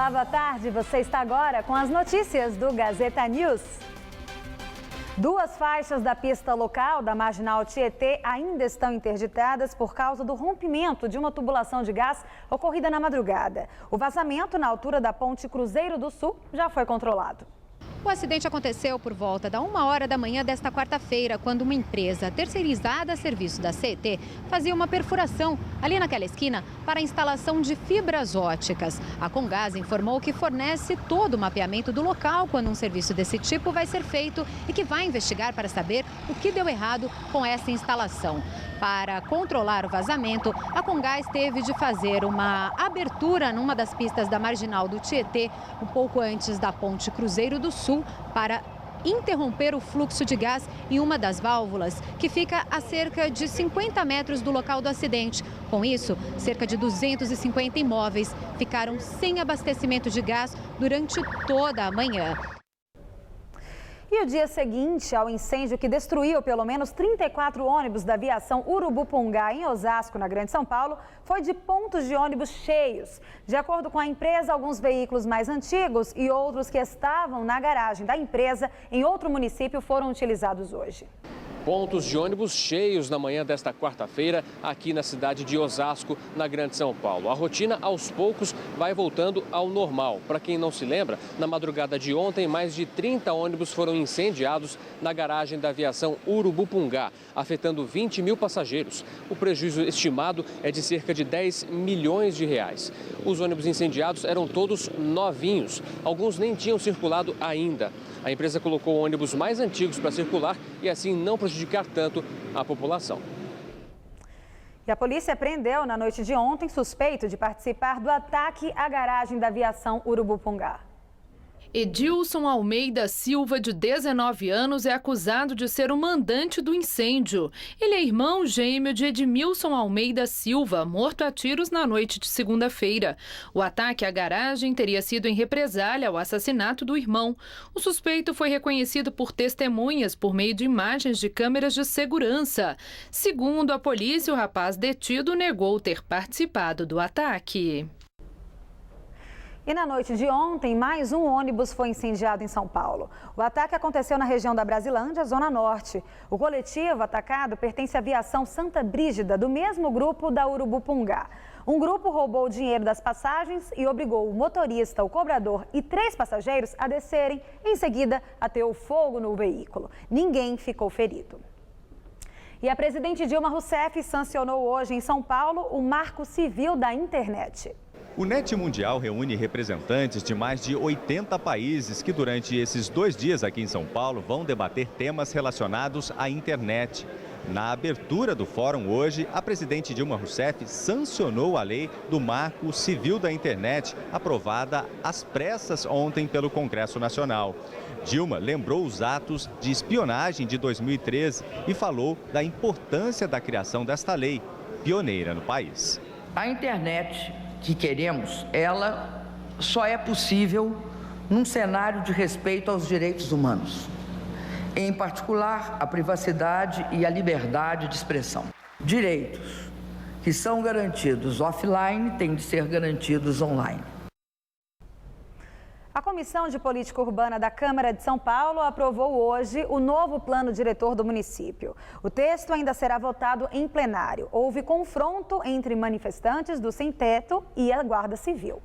Olá, boa tarde. Você está agora com as notícias do Gazeta News. Duas faixas da pista local da Marginal Tietê ainda estão interditadas por causa do rompimento de uma tubulação de gás ocorrida na madrugada. O vazamento na altura da ponte Cruzeiro do Sul já foi controlado. O acidente aconteceu por volta da 1h da manhã desta quarta-feira, quando uma empresa terceirizada a serviço da CET fazia uma perfuração ali naquela esquina para a instalação de fibras óticas. A Comgás informou que fornece todo o mapeamento do local quando um serviço desse tipo vai ser feito e que vai investigar para saber o que deu errado com essa instalação. Para controlar o vazamento, a Comgás teve de fazer uma abertura numa das pistas da Marginal do Tietê, um pouco antes da ponte Cruzeiro do Sul, para interromper o fluxo de gás em uma das válvulas, que fica a cerca de 50 metros do local do acidente. Com isso, cerca de 250 imóveis ficaram sem abastecimento de gás durante toda a manhã. E o dia seguinte ao incêndio que destruiu pelo menos 34 ônibus da aviação Urubupungá em Osasco, na Grande São Paulo, foi de pontos de ônibus cheios. De acordo com a empresa, alguns veículos mais antigos e outros que estavam na garagem da empresa em outro município foram utilizados hoje. Pontos de ônibus cheios na manhã desta quarta-feira aqui na cidade de Osasco, na Grande São Paulo. A rotina, aos poucos, vai voltando ao normal. Para quem não se lembra, na madrugada de ontem, mais de 30 ônibus foram incendiados na garagem da aviação Urubupungá, afetando 20 mil passageiros. O prejuízo estimado é de cerca de 10 milhões de reais. Os ônibus incendiados eram todos novinhos. Alguns nem tinham circulado ainda. A empresa colocou ônibus mais antigos para circular e assim não prejudicar tanto a população. E a polícia prendeu na noite de ontem suspeito de participar do ataque à garagem da aviação Urubupungá. Edilson Almeida Silva, de 19 anos, é acusado de ser o mandante do incêndio. Ele é irmão gêmeo de Edmilson Almeida Silva, morto a tiros na noite de segunda-feira. O ataque à garagem teria sido em represália ao assassinato do irmão. O suspeito foi reconhecido por testemunhas por meio de imagens de câmeras de segurança. Segundo a polícia, o rapaz detido negou ter participado do ataque. E na noite de ontem, mais um ônibus foi incendiado em São Paulo. O ataque aconteceu na região da Brasilândia, Zona Norte. O coletivo atacado pertence à aviação Santa Brígida, do mesmo grupo da Urubupungá. Um grupo roubou o dinheiro das passagens e obrigou o motorista, o cobrador e 3 passageiros a descerem. Em seguida, ateou fogo no veículo. Ninguém ficou ferido. E a presidente Dilma Rousseff sancionou hoje em São Paulo o Marco Civil da Internet. O NET Mundial reúne representantes de mais de 80 países que durante esses 2 dias aqui em São Paulo vão debater temas relacionados à internet. Na abertura do fórum hoje, a presidente Dilma Rousseff sancionou a lei do Marco Civil da Internet, aprovada às pressas ontem pelo Congresso Nacional. Dilma lembrou os atos de espionagem de 2013 e falou da importância da criação desta lei, pioneira no país. A internet que queremos, ela só é possível num cenário de respeito aos direitos humanos, em particular a privacidade e a liberdade de expressão. Direitos que são garantidos offline têm de ser garantidos online. A Comissão de Política Urbana da Câmara de São Paulo aprovou hoje o novo plano diretor do município. O texto ainda será votado em plenário. Houve confronto entre manifestantes do Sem Teto e a Guarda Civil.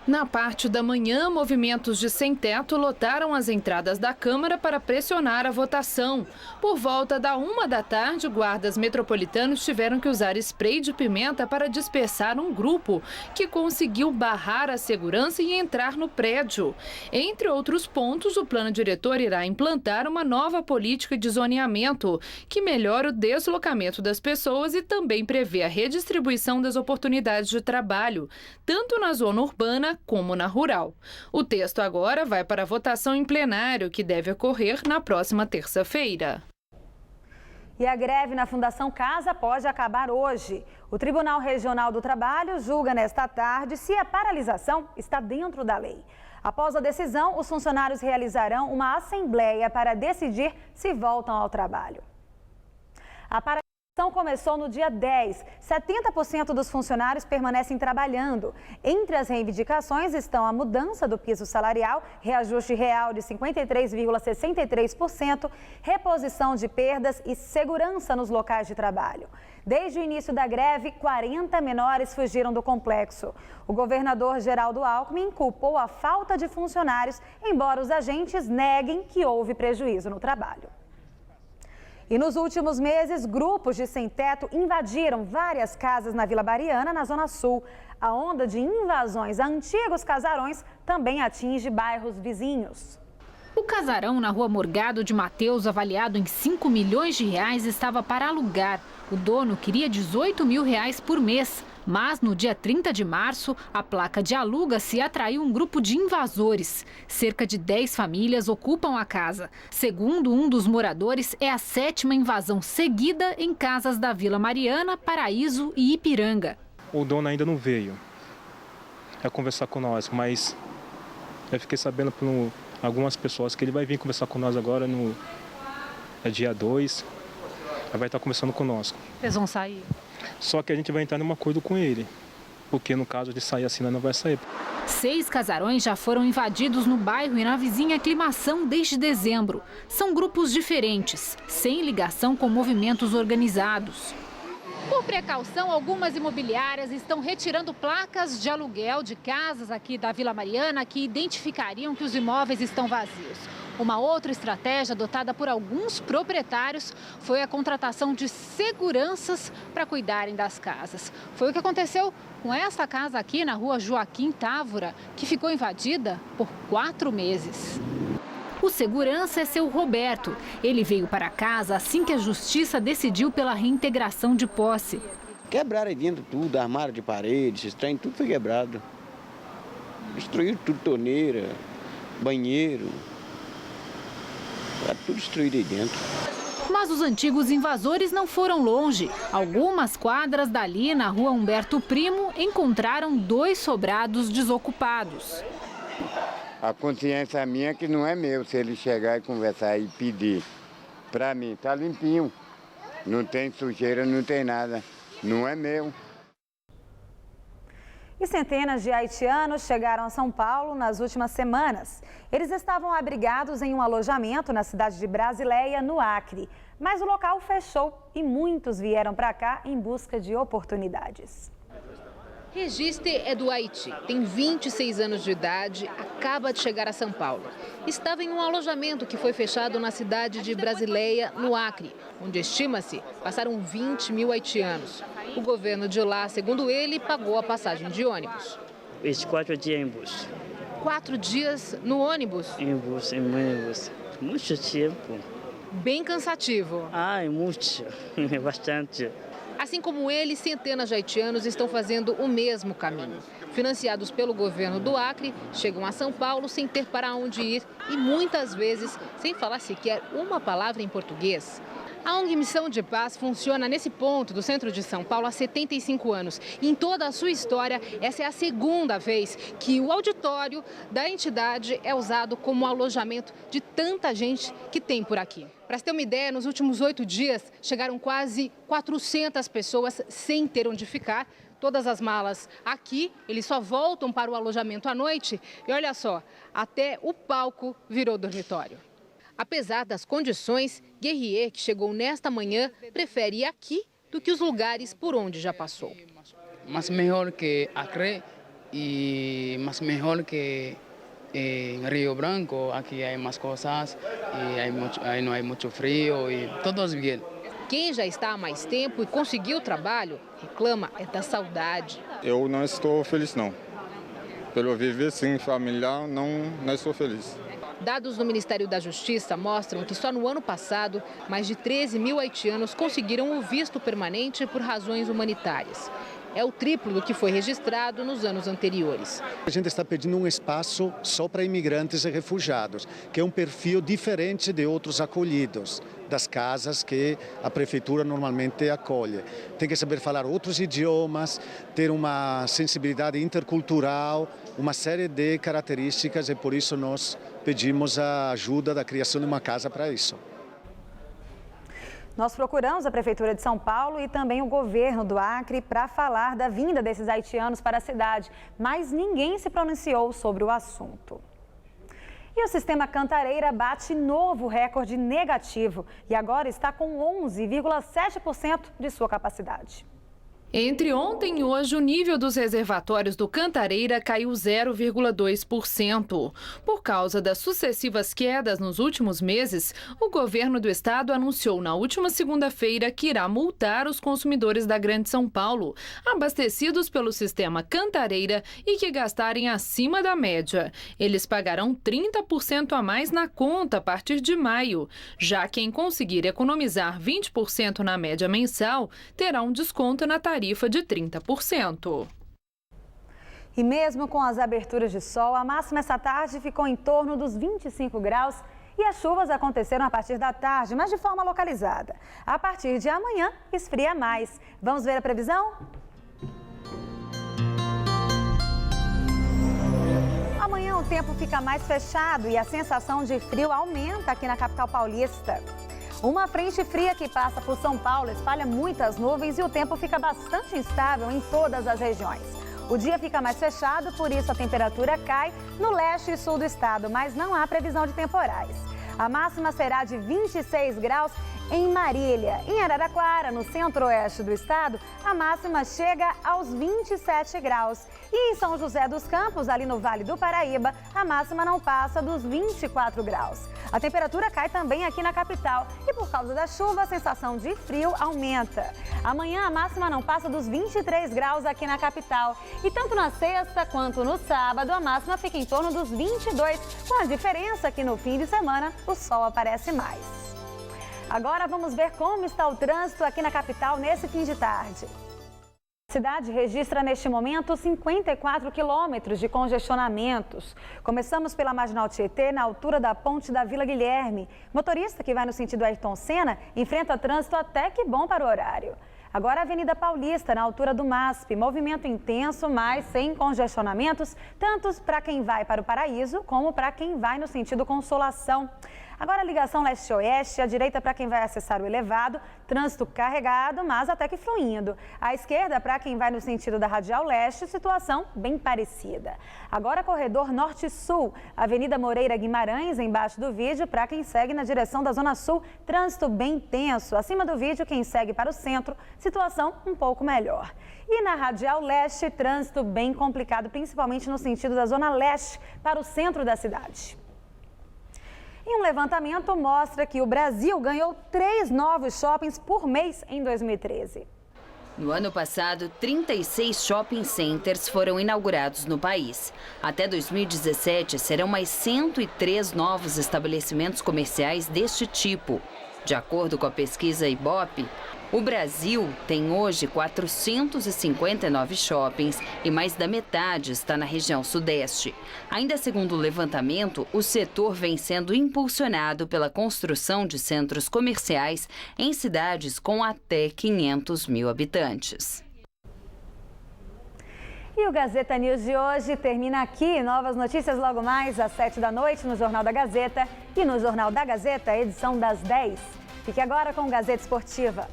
Na parte da manhã, movimentos de sem-teto lotaram as entradas da Câmara para pressionar a votação. Por volta da 1 da tarde, guardas metropolitanos tiveram que usar spray de pimenta para dispersar um grupo que conseguiu barrar a segurança e entrar no prédio. Entre outros pontos, o plano diretor irá implantar uma nova política de zoneamento que melhora o deslocamento das pessoas e também prevê a redistribuição das oportunidades de trabalho, tanto na zona urbana como na rural. O texto agora vai para a votação em plenário, que deve ocorrer na próxima terça-feira. E a greve na Fundação Casa pode acabar hoje. O Tribunal Regional do Trabalho julga nesta tarde se a paralisação está dentro da lei. Após a decisão, os funcionários realizarão uma assembleia para decidir se voltam ao trabalho. A ação começou no dia 10. 70% dos funcionários permanecem trabalhando. Entre as reivindicações estão a mudança do piso salarial, reajuste real de 53,63%, reposição de perdas e segurança nos locais de trabalho. Desde o início da greve, 40 menores fugiram do complexo. O governador Geraldo Alckmin culpou a falta de funcionários, embora os agentes neguem que houve prejuízo no trabalho. E nos últimos meses, grupos de sem-teto invadiram várias casas na Vila Mariana, na Zona Sul. A onda de invasões a antigos casarões também atinge bairros vizinhos. O casarão na Rua Morgado de Mateus, avaliado em 5 milhões de reais, estava para alugar. O dono queria 18 mil reais por mês. Mas no dia 30 de março, a placa de aluga-se atraiu um grupo de invasores. Cerca de 10 famílias ocupam a casa. Segundo um dos moradores, é a 7ª invasão seguida em casas da Vila Mariana, Paraíso e Ipiranga. O dono ainda não veio conversar com nós, mas eu fiquei sabendo por algumas pessoas que ele vai vir conversar com nós agora no dia 2. Ele vai estar conversando conosco. Vocês vão sair? Só que a gente vai entrar num acordo com ele, porque no caso de sair assim, não vai sair. 6 casarões já foram invadidos no bairro e na vizinha Aclimação desde dezembro. São grupos diferentes, sem ligação com movimentos organizados. Por precaução, algumas imobiliárias estão retirando placas de aluguel de casas aqui da Vila Mariana que identificariam que os imóveis estão vazios. Uma outra estratégia adotada por alguns proprietários foi a contratação de seguranças para cuidarem das casas. Foi o que aconteceu com esta casa aqui na Rua Joaquim Távora, que ficou invadida por 4 meses. O segurança é seu Roberto. Ele veio para casa assim que a justiça decidiu pela reintegração de posse. Quebraram aí dentro tudo, armário de parede, esses trem, tudo foi quebrado. Destruíram tudo, torneira, banheiro. Está tudo destruído aí dentro. Mas os antigos invasores não foram longe. Algumas quadras dali, na Rua Humberto Primo, encontraram 2 sobrados desocupados. A consciência minha é que não é meu. Se ele chegar e conversar e pedir para mim, tá limpinho. Não tem sujeira, não tem nada. Não é meu. E centenas de haitianos chegaram a São Paulo nas últimas semanas. Eles estavam abrigados em um alojamento na cidade de Brasileia, no Acre. Mas o local fechou e muitos vieram para cá em busca de oportunidades. Registe é do Haiti, tem 26 anos de idade, acaba de chegar a São Paulo. Estava em um alojamento que foi fechado na cidade de Brasileia, no Acre, onde estima-se passaram 20 mil haitianos. O governo de lá, segundo ele, pagou a passagem de ônibus. 4 dias em bus. 4 dias no ônibus? Em ônibus. Muito tempo. Bem cansativo. É muito. Bastante. Assim como ele, centenas de haitianos estão fazendo o mesmo caminho. Financiados pelo governo do Acre, chegam a São Paulo sem ter para onde ir e muitas vezes sem falar sequer uma palavra em português. A ONG Missão de Paz funciona nesse ponto do centro de São Paulo há 75 anos. E em toda a sua história, essa é a segunda vez que o auditório da entidade é usado como alojamento de tanta gente que tem por aqui. Para se ter uma ideia, nos últimos 8 dias chegaram quase 400 pessoas sem ter onde ficar. Todas as malas aqui, eles só voltam para o alojamento à noite. E olha só, até o palco virou dormitório. Apesar das condições, Guerrier, que chegou nesta manhã, prefere ir aqui do que os lugares por onde já passou. Mais melhor que Acre e mais melhor que Rio Branco. Aqui há mais coisas, aí não há muito frio e todos bem. Quem já está há mais tempo e conseguiu trabalho, reclama da saudade. Eu não estou feliz, não. Pelo viver sem familiar, não estou feliz. Dados do Ministério da Justiça mostram que só no ano passado, mais de 13 mil haitianos conseguiram o visto permanente por razões humanitárias. É o triplo do que foi registrado nos anos anteriores. A gente está pedindo um espaço só para imigrantes e refugiados, que é um perfil diferente de outros acolhidos, das casas que a prefeitura normalmente acolhe. Tem que saber falar outros idiomas, ter uma sensibilidade intercultural, uma série de características e por isso nós pedimos a ajuda da criação de uma casa para isso. Nós procuramos a Prefeitura de São Paulo e também o governo do Acre para falar da vinda desses haitianos para a cidade, mas ninguém se pronunciou sobre o assunto. E o sistema Cantareira bate novo recorde negativo e agora está com 11,7% de sua capacidade. Entre ontem e hoje, o nível dos reservatórios do Cantareira caiu 0,2%. Por causa das sucessivas quedas nos últimos meses, o governo do estado anunciou na última segunda-feira que irá multar os consumidores da Grande São Paulo, abastecidos pelo sistema Cantareira e que gastarem acima da média. Eles pagarão 30% a mais na conta a partir de maio. Já quem conseguir economizar 20% na média mensal terá um desconto na tarifa de 30%. E mesmo com as aberturas de sol, a máxima essa tarde ficou em torno dos 25 graus e as chuvas aconteceram a partir da tarde, mas de forma localizada. A partir de amanhã, esfria mais. Vamos ver a previsão? Amanhã o tempo fica mais fechado e a sensação de frio aumenta aqui na capital paulista. Uma frente fria que passa por São Paulo espalha muitas nuvens e o tempo fica bastante instável em todas as regiões. O dia fica mais fechado, por isso a temperatura cai no leste e sul do estado, mas não há previsão de temporais. A máxima será de 26 graus em Marília. Em Araraquara, no centro-oeste do estado, a máxima chega aos 27 graus. E em São José dos Campos, ali no Vale do Paraíba, a máxima não passa dos 24 graus. A temperatura cai também aqui na capital e por causa da chuva a sensação de frio aumenta. Amanhã a máxima não passa dos 23 graus aqui na capital. E tanto na sexta quanto no sábado a máxima fica em torno dos 22, com a diferença que no fim de semana o sol aparece mais. Agora vamos ver como está o trânsito aqui na capital nesse fim de tarde. A cidade registra neste momento 54 quilômetros de congestionamentos. Começamos pela Marginal Tietê, na altura da ponte da Vila Guilherme. Motorista que vai no sentido Ayrton Senna enfrenta trânsito até que bom para o horário. Agora a Avenida Paulista, na altura do MASP, movimento intenso, mas sem congestionamentos, tanto para quem vai para o Paraíso, como para quem vai no sentido Consolação. Agora a ligação leste-oeste, à direita para quem vai acessar o elevado, trânsito carregado, mas até que fluindo. À esquerda, para quem vai no sentido da Radial Leste, situação bem parecida. Agora corredor norte-sul, Avenida Moreira Guimarães, embaixo do vídeo, para quem segue na direção da Zona Sul, trânsito bem tenso. Acima do vídeo, quem segue para o centro, situação um pouco melhor. E na Radial Leste, trânsito bem complicado, principalmente no sentido da Zona Leste, para o centro da cidade. E um levantamento mostra que o Brasil ganhou 3 novos shoppings por mês em 2013. No ano passado, 36 shopping centers foram inaugurados no país. Até 2017, serão mais 103 novos estabelecimentos comerciais deste tipo. De acordo com a pesquisa Ibope, o Brasil tem hoje 459 shoppings e mais da metade está na região sudeste. Ainda segundo o levantamento, o setor vem sendo impulsionado pela construção de centros comerciais em cidades com até 500 mil habitantes. E o Gazeta News de hoje termina aqui. Novas notícias logo mais às 7 da noite no Jornal da Gazeta e no Jornal da Gazeta, edição das 10. Fique agora com Gazeta Esportiva.